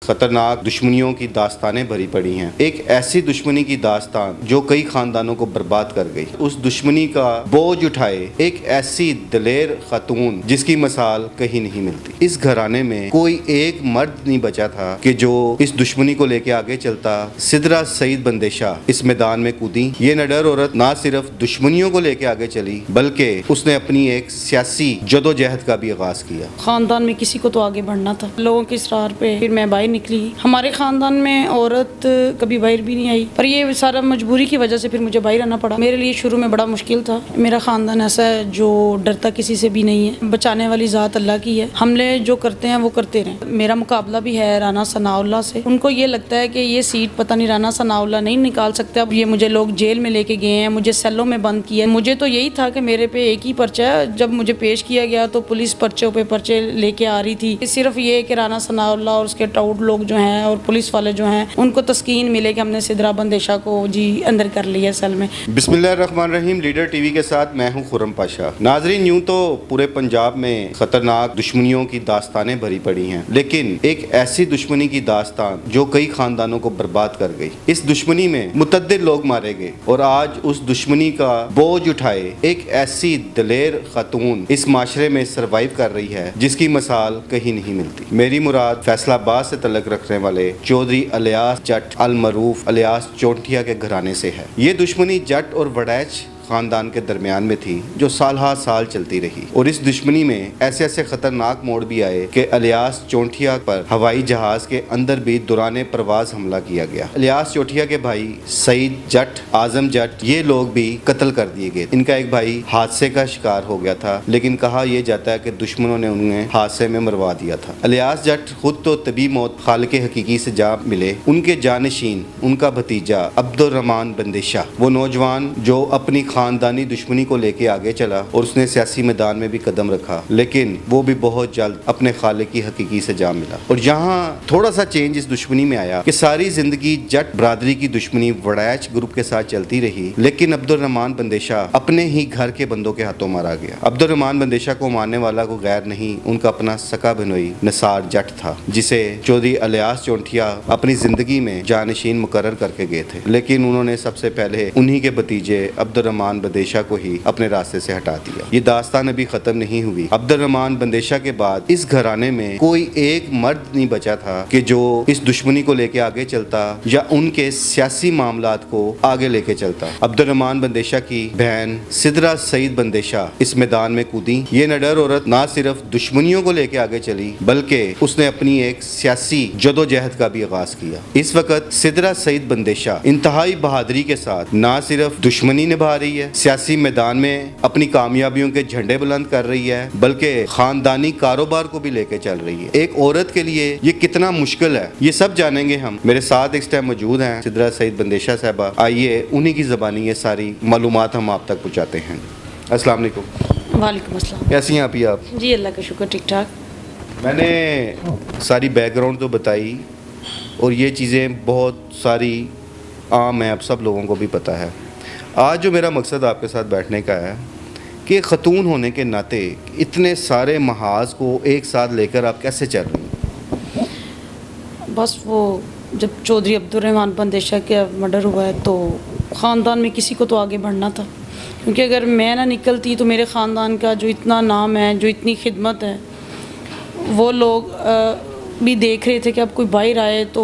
खतरनाक दुश्मनियों की दास्तानें भरी पड़ी हैं। एक ऐसी दुश्मनी की दास्तान जो कई खानदानों को बर्बाद कर गई। उस दुश्मनी का बोझ उठाए एक ऐसी दलेर खातून जिसकी मिसाल कहीं नहीं मिलती। इस घराने में कोई एक मर्द नहीं बचा था कि जो इस दुश्मनी को लेके आगे चलता। सिदरा सईद बंदेशा इस मैदान में कूदी। ये निडर औरत ना सिर्फ दुश्मनियों को लेके आगे चली बल्कि उसने अपनी एक सियासी जदोजहद का भी आगाज किया। खानदान में किसी को तो आगे बढ़ना था, लोगों के इसरार पे फिर मैं बाहर निकली। हमारे खानदान में औरत कभी बाहर भी नहीं आई, पर ये सारा मजबूरी की वजह से फिर मुझे बाहर आना पड़ा। मेरे लिए शुरू में बड़ा मुश्किल था। मेरा खानदान ऐसा है जो डरता किसी से भी नहीं है। बचाने वाली ज़ात अल्लाह की है। हमले जो करते हैं वो करते रहें। मेरा मुकाबला भी है राना सनाउल्लाह से। उनको ये लगता है कि ये सीट पता नहीं राना सनाउल्लाह नहीं निकाल सकते। अब ये मुझे लोग जेल में लेके गए हैं, मुझे सेलों में बंद किया। मुझे तो यही था कि मेरे पे एक ही पर्चा है। जब मुझे पेश किया गया तो पुलिस पर्चों पे पर्चे लेके आ रही थी। सिर्फ ये कि राना सनाउल्लाह और उसके टाउट लोग जो हैं और पुलिस वाले जो हैं उनको तस्कीन मिले कि हमने सिदरा बंदेशा को जी अंदर कर लिया सेल में। बिस्मिल्लाहिर्रहमानिर्रहीम। लीडर टीवी के साथ मैं हूं खुर्रम पाशा। नाजरीन, यूं तो पूरे पंजाब में खतरनाक दुश्मनियों की दास्तानें भरी पड़ी हैं, लेकिन एक ऐसी दुश्मनी की दास्तान जो कई खानदानों को बर्बाद कर गई। इस दुश्मनी में मुतअद्दिद लोग मारे गए और आज उस दुश्मनी का बोझ उठाए एक ऐसी दलेर खातून इस माशरे में सरवाइव कर रही है जिसकी मिसाल कहीं नहीं मिलती। मेरी मुराद फैसलाबाद से तल्लुक़ रखने वाले चौधरी इलियास जट अल मरूफ इलियास चोंटिया के घराने से है। ये दुश्मनी जट और वड़ैच खानदान के दरमियान में थी जो साल हा साल चलती रही और इस दुश्मनी में ऐसे ऐसे खतरनाक मोड़ भी आए कि इलियास चोंटिया पर हवाई जहाज के अंदर भी दौरान परवाज हमला किया गया। इलियास चोंटिया के भाई सईद जट, आजम जट, ये लोग भी कत्ल कर दिए गए। इनका एक भाई हादसे का शिकार हो गया था, लेकिन कहा यह जाता है कि दुश्मनों ने उन्हें हादसे में मरवा दिया था। इलियास जट खुद तो तबी मौत खालिक हकीकी से जा मिले। उनके जानशीन उनका भतीजा अब्दुर्रहमान बंदेशा, वो नौजवान जो अपनी खानदानी दुश्मनी को लेके आगे चला और उसने सियासी मैदान में भी कदम रखा, लेकिन वो भी बहुत जल्द अपने खालिक की हकीकी से जा मिला। और यहाँ थोड़ा सा चेंज इस दुश्मनी में आया कि सारी जिंदगी जट बरादरी की दुश्मनी वड़ैच ग्रुप के साथ चलती रही, लेकिन अब्दुर्रहमान बंदेशा अपने ही घर के बंदों के हाथों मारा गया। अब्दुर्रहमान बंदेशा को मारने वाला को गैर नहीं, उनका अपना सका बहनोई निसार जट था, जिसे चौधरी इलियास चोंटिया अपनी जिंदगी में जानशीन मुकर्रर करके गए थे, लेकिन उन्होंने सबसे पहले उन्हीं के भतीजे अब्दुर्रहमान बंदेशा को ही अपने रास्ते से हटा दिया। ये दास्तान अभी खत्म नहीं हुई। अब्दुर्रहमान बंदेशा के बाद इस घराने में कोई एक मर्द नहीं बचा था कि जो इस दुश्मनी को लेके आगे चलता या उनके सियासी मामलात को आगे लेके चलता। अब्दुर्रहमान बंदेशा की बहन सिदरा सईद बंदेशा इस मैदान में कूदी। ये निडर औरत ना सिर्फ दुश्मनियों को लेके आगे चली बल्कि उसने अपनी एक सियासी जदोजहद का भी आगाज किया। इस वक्त सिदरा सईद बंदेशा इंतहाई बहादुरी के साथ ना सिर्फ दुश्मनी निभा रही है, सियासी मैदान में अपनी कामयाबियों के झंडे बुलंद कर रही है, बल्कि खानदानी कारोबार को भी लेके चल रही है। एक औरत के लिए ये कितना मुश्किल है, ये सब जानेंगे हम। मेरे साथ इस टाइम मौजूद हैं सिदरा सईद बंदेशा साहबा। आइए उन्हीं की ज़बानी ये सारी मालूमात हम आप तक पहुँचाते हैं। अस्सलाम वालेकुम। वालेकुम अस्सलाम। कैसी हैं आप? जी अल्लाह का शुक्र, ठीक ठाक। मैंने सारी बैकग्राउंड तो बताई और ये चीज़ें बहुत सारी आम हैं, अब सब लोगों को भी पता है। आज जो मेरा मकसद आपके साथ बैठने का है कि ख़तून होने के नाते इतने सारे महाज को एक साथ लेकर आप कैसे चल रही हैं? बस वो जब चौधरी अब्दुर्रहमान बंदेशा का मर्डर हुआ है तो ख़ानदान में किसी को तो आगे बढ़ना था, क्योंकि अगर मैं ना निकलती तो मेरे ख़ानदान का जो इतना नाम है, जो इतनी खिदमत है, वो लोग भी देख रहे थे कि अब कोई बाहर आए तो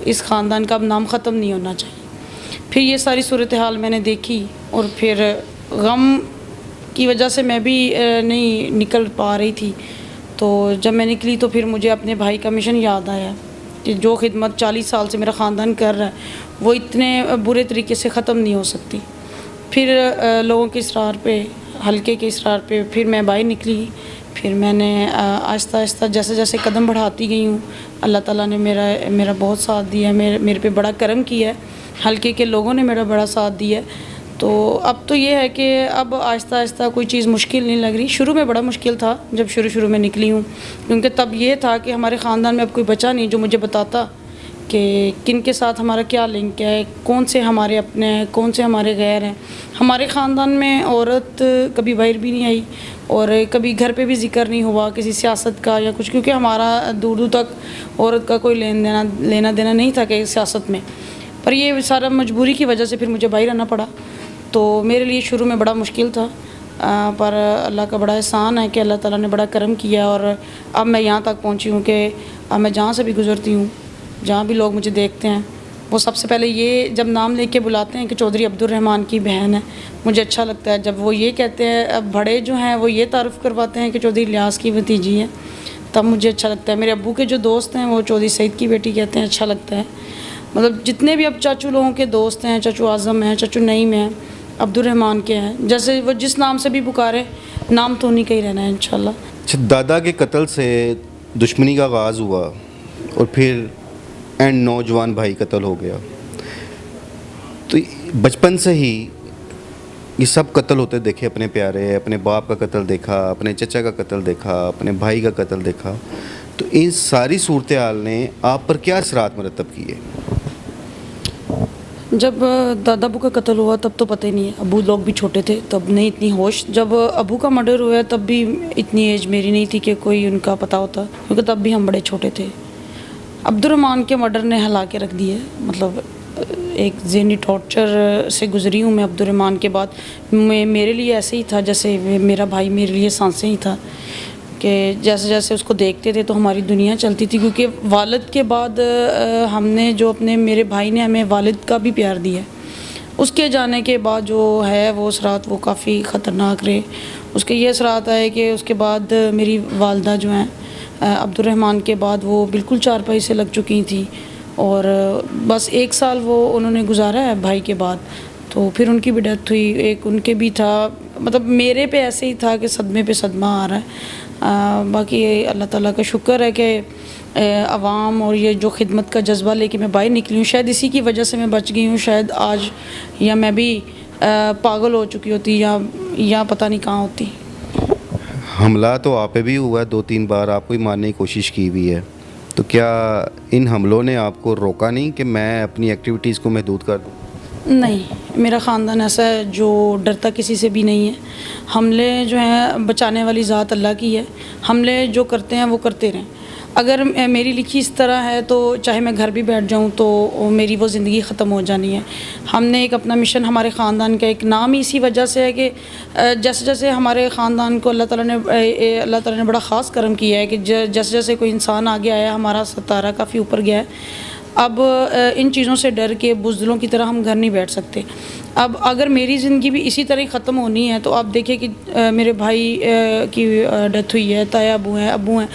इस ख़ानदान का अब नाम ख़त्म नहीं होना चाहिए। फिर ये सारी सूरत हाल मैंने देखी और फिर गम की वजह से मैं भी नहीं निकल पा रही थी। तो जब मैं निकली तो फिर मुझे अपने भाई का मिशन याद आया कि जो खिदमत 40 साल से मेरा ख़ानदान कर रहा है वो इतने बुरे तरीके से ख़त्म नहीं हो सकती। फिर लोगों के इसरार पे, हल्के के इसरार पे फिर मैं बाहर निकली। फिर मैंने आहिस्ता आहिस्ता जैसे जैसे कदम बढ़ाती गई हूँ, अल्लाह ताला ने मेरा बहुत साथ दिया, मेरे पे बड़ा करम किया है, हल्के के लोगों ने मेरा बड़ा साथ दिया। तो अब तो ये है कि अब आहिस्ता आहिस्ता कोई चीज़ मुश्किल नहीं लग रही। शुरू में बड़ा मुश्किल था जब शुरू में निकली हूँ, क्योंकि तब ये था कि हमारे ख़ानदान में अब कोई बचा नहीं जो मुझे बताता کہ کن کے ساتھ ہمارا کیا لنک ہے، کون سے ہمارے اپنے ہیں، کون سے ہمارے غیر ہیں۔ ہمارے خاندان میں عورت کبھی باہر بھی نہیں آئی اور کبھی گھر پہ بھی ذکر نہیں ہوا کسی سیاست کا یا کچھ، کیونکہ ہمارا دور دور تک عورت کا کوئی لینا دینا نہیں تھا کہ سیاست میں۔ پر یہ سارا مجبوری کی وجہ سے پھر مجھے باہر آنا پڑا، تو میرے لیے شروع میں بڑا مشکل تھا، پر اللہ کا بڑا احسان ہے کہ اللہ تعالیٰ نے بڑا کرم کیا اور اب میں یہاں تک پہنچی ہوں کہ اب میں جہاں سے بھی گزرتی ہوں، جہاں بھی لوگ مجھے دیکھتے ہیں، وہ سب سے پہلے یہ جب نام لے کے بلاتے ہیں کہ چودھری عبدالرحمن کی بہن ہے، مجھے اچھا لگتا ہے۔ جب وہ یہ کہتے ہیں، اب بڑے جو ہیں وہ یہ تعارف کرواتے ہیں کہ چودھری الیاس کی بھتیجی ہے، تب مجھے اچھا لگتا ہے۔ میرے ابو کے جو دوست ہیں وہ چودھری سعید کی بیٹی کہتے ہیں، اچھا لگتا ہے۔ مطلب جتنے بھی اب چاچو لوگوں کے دوست ہیں، چاچو اعظم ہیں، چاچو نعیم ہیں، عبدالرحمن کے ہیں، جیسے وہ جس نام سے بھی پکارے، نام تو انہیں کا ہی رہنا ہے انشاءاللہ۔ اچھا، دادا کے قتل سے دشمنی کا آغاز ہوا اور پھر اینڈ نوجوان بھائی قتل ہو گیا، تو بچپن سے ہی یہ سب قتل ہوتے دیکھے، اپنے پیارے، اپنے باپ کا قتل دیکھا، اپنے چچا کا قتل دیکھا، اپنے بھائی کا قتل دیکھا، تو ان ساری صورتحال نے آپ پر کیا اثرات مرتب کیے؟ جب دادا ابو کا قتل ہوا تب تو پتہ ہی نہیں ہے، ابو لوگ بھی چھوٹے تھے، تب نہیں اتنی ہوش۔ جب ابو کا مرڈر ہوا تب بھی اتنی ایج میری نہیں تھی کہ کوئی ان کا پتہ ہوتا، کیونکہ تب بھی ہم بڑے چھوٹے تھے۔ عبدالرحمن کے مرڈر نے ہلا کے رکھ دی ہے، مطلب ایک ذہنی ٹارچر سے گزری ہوں میں عبدالرحمن کے بعد۔ میرے لیے ایسے ہی تھا جیسے میرا بھائی میرے لیے سانسیں ہی تھا، کہ جیسے جیسے اس کو دیکھتے تھے تو ہماری دنیا چلتی تھی، کیونکہ والد کے بعد ہم نے جو اپنے میرے بھائی نے ہمیں والد کا بھی پیار دیا ہے، اس کے جانے کے بعد جو ہے وہ اثرات وہ کافی خطرناک رہے۔ اس کے یہ اثرات آئے کہ اس کے بعد میری والدہ جو ہیں عبدالرحمن کے بعد وہ بالکل چارپائی سے لگ چکی تھیں، اور بس 1 سال وہ انہوں نے گزارا ہے بھائی کے بعد، تو پھر ان کی بھی ڈیتھ ہوئی۔ ایک ان کے بھی تھا، مطلب میرے پہ ایسے ہی تھا کہ صدمے پہ صدمہ آ رہا ہے۔ باقی اللہ تعالیٰ کا شکر ہے کہ عوام اور یہ جو خدمت کا جذبہ لے کے میں باہر نکلی ہوں، شاید اسی کی وجہ سے میں بچ گئی ہوں۔ شاید آج یا میں بھی پاگل ہو چکی ہوتی یا پتہ نہیں کہاں ہوتی۔ حملہ تو آپ پہ بھی ہوا ہے 2-3 بار، آپ کو ہی مارنے کی کوشش کی ہوئی ہے، تو کیا ان حملوں نے آپ کو روکا نہیں کہ میں اپنی ایکٹیویٹیز کو محدود کر دوں؟ نہیں، میرا خاندان ایسا ہے جو ڈرتا کسی سے بھی نہیں ہے۔ حملے جو ہیں بچانے والی ذات اللہ کی ہے، حملے جو کرتے ہیں وہ کرتے رہیں۔ اگر میری لکھی اس طرح ہے تو چاہے میں گھر بھی بیٹھ جاؤں تو میری وہ زندگی ختم ہو جانی ہے۔ ہم نے ایک اپنا مشن، ہمارے خاندان کا ایک نام ہی اسی وجہ سے ہے کہ جیسے جیسے ہمارے خاندان کو اللہ تعالیٰ نے بڑا خاص کرم کیا ہے کہ جیسے جیسے کوئی انسان آگے آیا، ہمارا ستارہ کافی اوپر گیا ہے۔ اب ان چیزوں سے ڈر کے بزدلوں کی طرح ہم گھر نہیں بیٹھ سکتے۔ اب اگر میری زندگی بھی اسی طرح ہی ختم ہونی ہے تو آپ دیکھیں کہ میرے بھائی کی ڈیتھ ہوئی ہے، تایا ابو ہیں،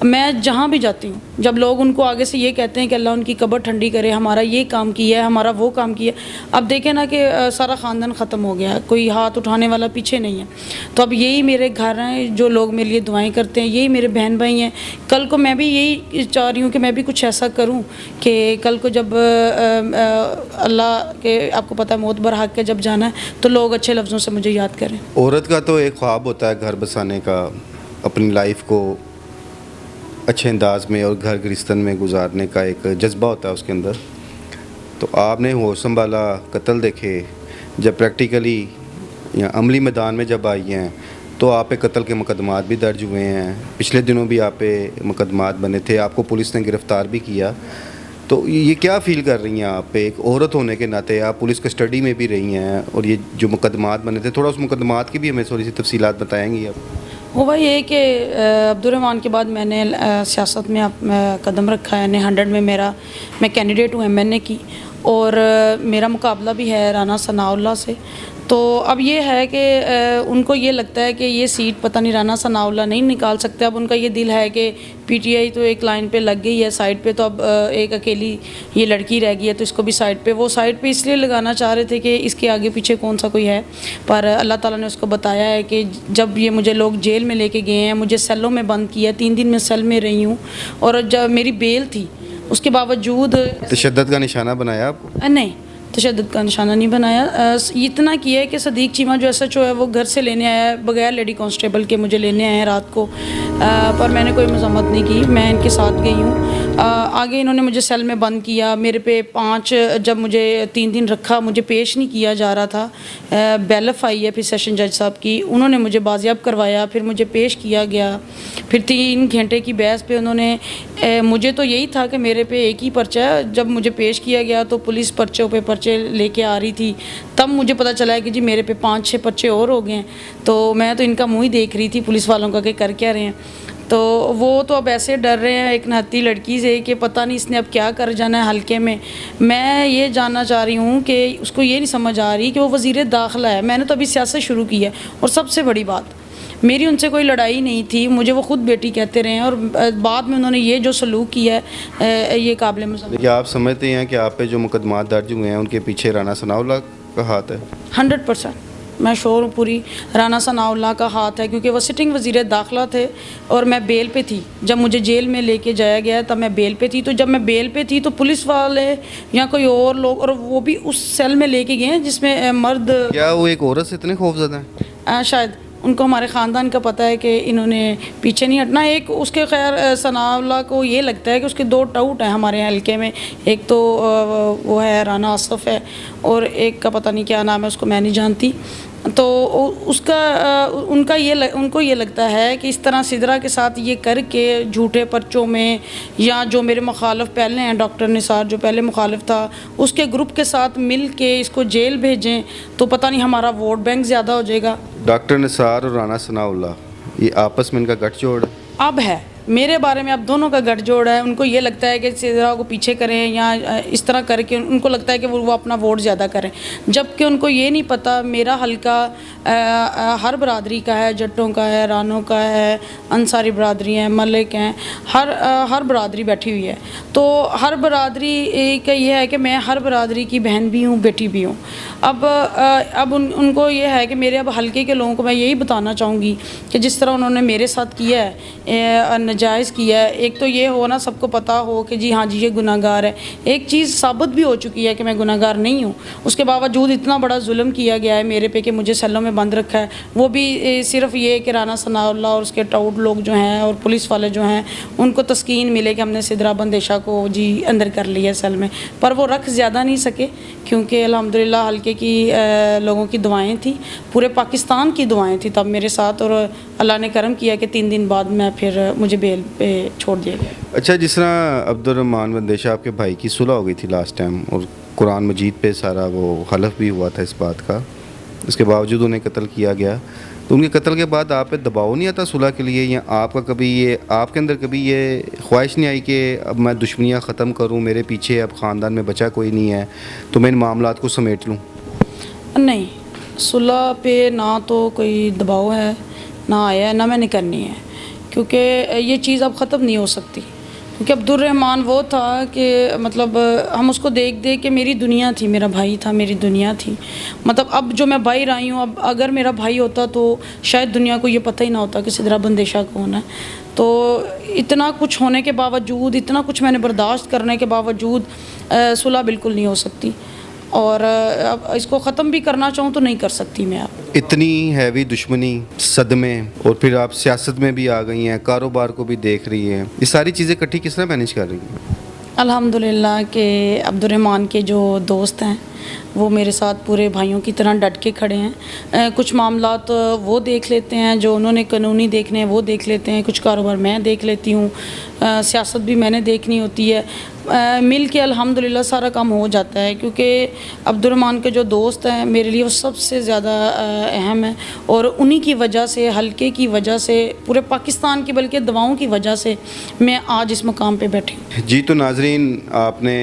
میں جہاں بھی جاتی ہوں، جب لوگ ان کو آگے سے یہ کہتے ہیں کہ اللہ ان کی قبر ٹھنڈی کرے، ہمارا یہ کام کیا ہے، ہمارا وہ کام کیا ہے، اب دیکھیں نا کہ سارا خاندان ختم ہو گیا ہے، کوئی ہاتھ اٹھانے والا پیچھے نہیں ہے۔ تو اب یہی میرے گھر ہیں، جو لوگ میرے لیے دعائیں کرتے ہیں، یہی میرے بہن بھائی ہیں۔ کل کو میں بھی یہی چاہ رہی ہوں کہ میں بھی کچھ ایسا کروں کہ کل کو جب اللہ کے آپ کو پتہ ہے موت برحق کے جب جانا ہے تو لوگ اچھے لفظوں سے مجھے یاد کریں۔ عورت کا تو ایک خواب ہوتا ہے گھر بسانے کا، اپنی لائف کو اچھے انداز میں اور گھر گرستن میں گزارنے کا ایک جذبہ ہوتا ہے اس کے اندر۔ تو آپ نے ہوش سنبھالا قتل دیکھے، جب پریکٹیکلی یا عملی میدان میں جب آئی ہیں تو آپ پہ قتل کے مقدمات بھی درج ہوئے ہیں، پچھلے دنوں بھی آپ پہ مقدمات بنے تھے، آپ کو پولیس نے گرفتار بھی کیا، تو یہ کیا فیل کر رہی ہیں آپ پہ؟ ایک عورت ہونے کے ناطے آپ پولیس کسٹڈی میں بھی رہی ہیں، اور یہ جو مقدمات بنے تھے، تھوڑا اس مقدمات کی بھی ہمیں تھوڑی سی تفصیلات بتائیں گی آپ؟ ہوا یہ کہ عبدالرحمن کے بعد میں نے سیاست میں قدم رکھا ہے، 100 میں میں کینڈیڈیٹ ہوں MNA کی، اور میرا مقابلہ بھی ہے رانا ثناء اللہ سے۔ تو اب یہ ہے کہ ان کو یہ لگتا ہے کہ یہ سیٹ پتہ نہیں رانا ثناء اللہ نہیں نکال سکتے۔ اب ان کا یہ دل ہے کہ PTI تو ایک لائن پہ لگ گئی ہے سائڈ پہ، تو اب ایک اکیلی یہ لڑکی رہ گئی ہے تو اس کو بھی سائڈ پہ، وہ سائڈ پہ اس لیے لگانا چاہ رہے تھے کہ اس کے آگے پیچھے کون سا کوئی ہے، پر اللہ تعالیٰ نے اس کو بتایا ہے کہ جب یہ مجھے لوگ جیل میں لے کے گئے ہیں، مجھے سیلوں میں بند کیا، 3 دن میں سیل میں رہی ہوں، اور جب میری بیل تھی اس کے باوجود تشدد کا نشانہ بنایا آپ کو؟ نہیں، तशद्दुद का निशाना नहीं बनाया। इतना किया है कि सदीक चीमा जो SHO है वो घर से लेने आया बगैर लेडी कांस्टेबल के, मुझे लेने आए रात को, पर मैंने कोई मजम्मत नहीं की, मैं इनके साथ गई हूँ। आगे इन्होंने मुझे सेल में बंद किया, मेरे पे 5 जब मुझे 3 दिन रखा, मुझे पेश नहीं किया जा रहा था। बैलफ आई है फिर सेशन जज साहब की, उन्होंने मुझे बाजियाब करवाया, फिर मुझे पेश किया गया, फिर 3 घंटे की बहस पे उन्होंने मुझे तो यही था कि मेरे पे एक ही पर्चा है। जब मुझे पेश किया गया तो पुलिस पर्चों पे पर्चे लेके आ रही थी, तब मुझे पता चला है कि जी मेरे पे 5-6 पर्चे और हो गए हैं। तो मैं तो इनका मुँह ही देख रही थी पुलिस वालों का कि कर क्या रहे हैं। तो वो तो अब ऐसे डर रहे हैं एक नहत्ती लड़की से कि पता नहीं इसने अब क्या कर जाना है हल्के में। मैं ये जानना चाह रही हूँ कि उसको ये नहीं समझ आ रही कि वो वज़ीर दाखिला है। मैंने तो अभी सियासत शुरू की है, और सबसे बड़ी बात, मेरी उनसे कोई लड़ाई नहीं थी, मुझे वो ख़ुद बेटी कहते रहे हैं, और बाद में उन्होंने ये जो सलूक किया है ये काबिल मुसम्मत। देखिए, आप समझते हैं कि आप पे जो मुकदमात दर्ज हुए हैं उनके पीछे राना सनाउल्लाह का हाथ है? 100% मैं श्योर हूँ, पूरी राना सनाउल्लाह का हाथ है, क्योंकि वो सिटिंग वज़ीर दाखिला थे और मैं बेल पे थी। जब मुझे जेल में लेके जाया गया तब मैं बेल पे थी, तो जब मैं बेल पे थी तो पुलिस वाले या कोई और लोग, और वो भी उस सेल में लेके गए हैं जिसमें मर्द। क्या वो एक औरत से इतने खौफज़दा हैं? शायद उनको हमारे ख़ानदान का पता है कि इन्होंने पीछे नहीं हटना। एक उसके खैर सनाउल्लाह को ये लगता है कि उसके 2 टाउट हैं हमारे हल्के में, एक तो वो है राना असफ है, और एक का पता नहीं क्या नाम है, उसको मैं नहीं जानती। तो उसका उनको ये लगता है कि इस तरह सिदरा के साथ ये करके झूठे पर्चों में, या जो मेरे मुखालिफ पहले हैं डॉक्टर निसार जो पहले मुखालिफ था उसके ग्रुप के साथ मिल के इसको जेल भेजें तो पता नहीं हमारा वोट बैंक ज़्यादा हो जाएगा। डॉक्टर निसार और राना सनाउल्लाह ये आपस में इनका गठजोड़ अब है, मेरे बारे में अब दोनों का गठजोड़ है। उनको ये लगता है कि सिदरा को पीछे करें या इस तरह करके उनको लगता है कि वो अपना वोट ज़्यादा करें, जबकि उनको ये नहीं पता मेरा हल्का हर बरादरी का है, जट्टों का है, रानों का है, अंसारी बरादरी हैं, मलिक हैं, हर बरादरी बैठी हुई है। तो हर बरादरी का ये है कि मैं हर बरादरी की बहन भी हूँ, बेटी भी हूँ। अब उनको ये है कि मेरे अब हल्के के लोगों को मैं यही बताना चाहूँगी कि जिस तरह उन्होंने मेरे साथ किया है, नजायज़ किया है, एक तो ये हो ना सबको पता हो कि जी हाँ जी ये गुनाहगार है, एक चीज़ साबित भी हो चुकी है कि मैं गुनाहगार नहीं हूँ, उसके बावजूद इतना बड़ा जुल्म किया गया है मेरे पे कि मुझे सेलों में बंद रखा है। वो भी सिर्फ ये कि राना सनाउल्लाह और उसके टाउट लोग जो हैं और पुलिस वाले जो हैं उनको तस्कीन मिले कि हमने सिदरा बंदेशा को जी अंदर कर लिया सेल में, पर वो रख ज़्यादा नहीं सके क्योंकि अल्हम्दुलिल्लाह हल्के की लोगों की दुआएँ थी, पूरे पाकिस्तान की दुआएँ थी तब मेरे साथ, और अल्लाह ने करम किया कि 3 दिन बाद मैं फिर मुझे बेल पे छोड़ दिया गया। अच्छा, जिस तरह अब्दुर्रहमान बंदेशा आपके भाई की सुलह हो गई थी लास्ट टाइम और कुरान मजीद पे सारा वो हलफ भी हुआ था इस बात का, इसके बावजूद उन्हें कत्ल किया गया, तो उनके कत्ल के बाद आप पे दबाव नहीं आता सुलह के लिए, या आपका कभी ये आपके अंदर कभी ये ख्वाहिश नहीं आई कि अब मैं दुश्मनियाँ ख़त्म करूँ, मेरे पीछे अब ख़ानदान में बचा कोई नहीं है तो मैं इन मामलात को समेट लूँ? नहीं, सुलह पे ना तो कोई दबाव है, ना आया है, ना मैंने करनी है, क्योंकि ये चीज़ अब ख़त्म नहीं हो सकती। क्योंकि अब्दुर्रहमान वो था कि मतलब हम उसको देख देख के मेरी दुनिया थी, मेरा भाई था, मेरी दुनिया थी। मतलब अब जो मैं बाहर आई हूँ, अब अगर मेरा भाई होता तो शायद दुनिया को ये पता ही ना होता कि सिदरा बंदेशा कौन है। तो इतना कुछ होने के बावजूद, इतना कुछ मैंने बर्दाश्त करने के बावजूद सुलह बिल्कुल नहीं हो सकती, और अब इसको ख़त्म भी करना चाहूँ तो नहीं कर सकती मैं। अब इतनी हैवी दुश्मनी, सदमे, और फिर आप सियासत में भी आ गई हैं, कारोबार को भी देख रही हैं, ये सारी चीज़ें इकट्ठी किस तरह मैनेज कर रही हैं? अल्हम्दुलिल्लाह के अब्दुर्रहमान के जो दोस्त हैं वो मेरे साथ पूरे भाइयों की तरह डट के खड़े हैं। कुछ मामलात वो देख लेते हैं जो उन्होंने कानूनी देखने हैं वो देख लेते हैं, कुछ कारोबार मैं देख लेती हूँ, सियासत भी मैंने देखनी होती है। मिल के अल्हम्दुलिल्लाह सारा काम हो जाता है, क्योंकि अब्दुर्रहमान के जो दोस्त हैं मेरे लिए वो सबसे ज़्यादा अहम है, और उन्हीं की वजह से, हल्के की वजह से, पूरे पाकिस्तान की बल्कि दवाओं की वजह से मैं आज इस मुकाम पे बैठी हूँ। जी, तो नाजरीन, आपने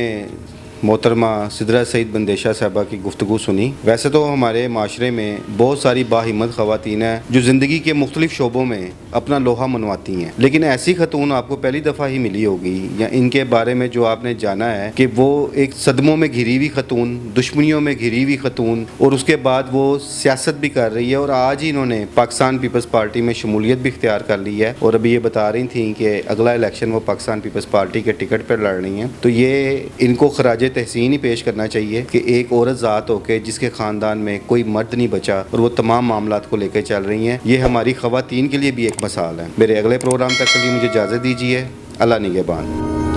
मोहतरमा सिदरा सईद बंदेशा साहबा की गुफ्तगू सुनी। वैसे तो हमारे माशरे में बहुत सारी बाहिम्मत ख़वातीन हैं जो ज़िंदगी के मुख्तलिफ शोबों में अपना लोहा मनवाती हैं, लेकिन ऐसी खतून आपको पहली दफ़ा ही मिली होगी, या इनके बारे में जो आपने जाना है कि वो एक सदमों में घिरी हुई खतून, दुश्मनियों में घिरी हुई खतून, और उसके बाद वो सियासत भी कर रही है, और आज ही इन्होंने पाकिस्तान पीपल्स पार्टी में शमूलियत भी इख्तियार कर ली है, और अभी ये बता रही थी कि अगला इलेक्शन वो पाकिस्तान पीपल्स पार्टी के टिकट पर लड़ रही हैं। तो ये इनको खराज تحسین ہی پیش کرنا چاہیے کہ ایک عورت ذات ہو کے جس کے خاندان میں کوئی مرد نہیں بچا اور وہ تمام معاملات کو لے کے چل رہی ہیں، یہ ہماری خواتین کے لیے بھی ایک مثال ہے۔ میرے اگلے پروگرام تک کے لیے مجھے اجازت دیجیے۔ اللہ نگہبان۔